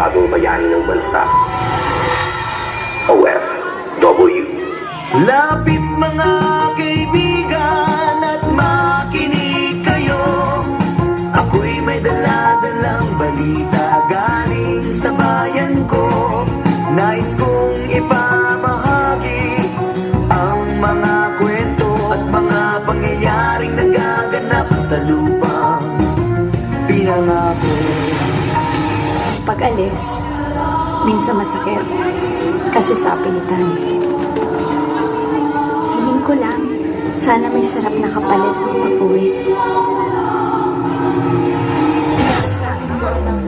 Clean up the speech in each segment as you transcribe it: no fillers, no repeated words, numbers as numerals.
makabagong bayani ng bansa. OFW. Lapit mga kaibigan at makinig kayo. Ako'y may dala-dalang balita galing sa bayan ko. Nais kong ipamahagi ang mga kwento at mga pangyayaring nagaganap sa lupang pinangako. Pag-alis, minsan masakit kasi sa pilitan. Hiling ko lang, sana may sarap na kapalit ng pag-uwi. Sa akin ko lang,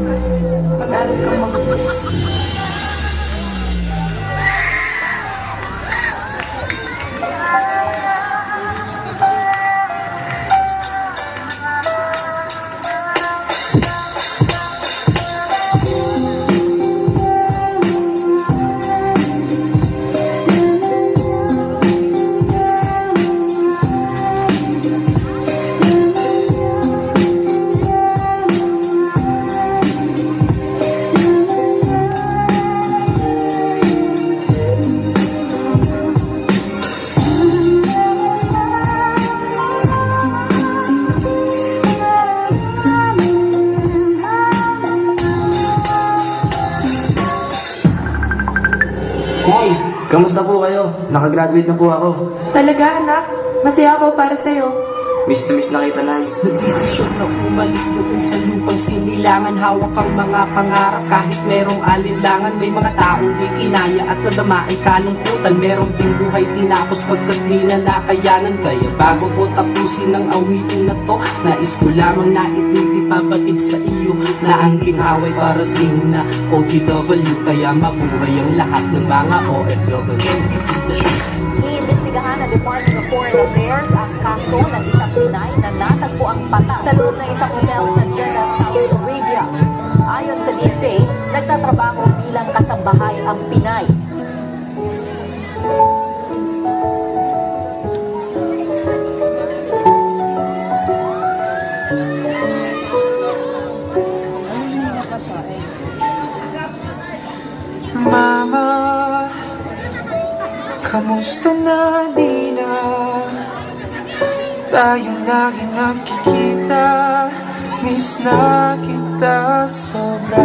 mag-aral kang mabuti. Nay, kamusta po kayo? Nakagraduate na po ako. Talaga, anak? Masaya ako para sa'yo. Miss na miss na kita, Nay. Nagdesisyon na umalis doon sa lupang sinilangan. Hawak ang mga pangarap kahit merong alinlangan. May mga taong di kinaya at nadama ay kalungkutan. Merong ding buhay tinapos pagkat di na nakayanan. Kaya bago ko tapusin ang awitin na to, nais ko lamang na itipabatid sa iyo na ang ginhaway parating na OTW. Kaya mabuhay ang lahat ng mga OFW. Iimbestigahan ng Department of Foreign Affairs ang kaso ng isang Pinay na natagpo ang patay sa loob ng isang hotel sa Jeddah, Saudi Arabia. Ayon sa DFA, nagtatrabaho bilang kasambahay ang Pinay. Mama, kamusta na di na tayong lagi nakikita? Miss na kita sobra.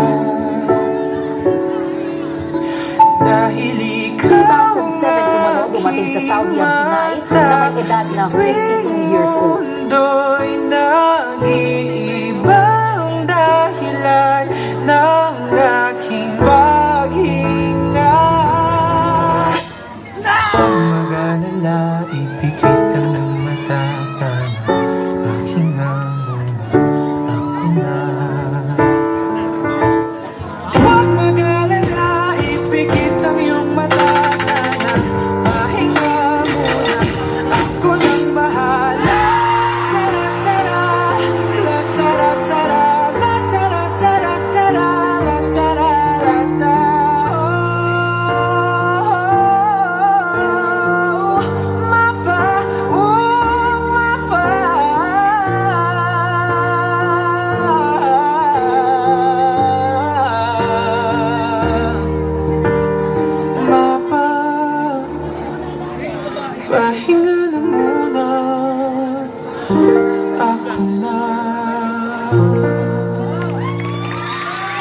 Dahil ikaw 2007 dumating sa Saudi ang Pinay na may edad na 52 years old. mundo'y nag-iibang dahilan ng aking paghinga. Kung mag-alala, ipikit ang ng mata ka na pahinga muna ako na. Huwag mag-alala, ipikit ang iyong mata ka na pahinga muna ako nang bahala. Tara-tara, la-tara-tara, la-tara-tara-tara, la-tara-tara. Pahinga na muna ako na.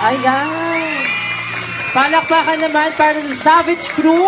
Ayan! Palakpakan naman para sa Savage Crew!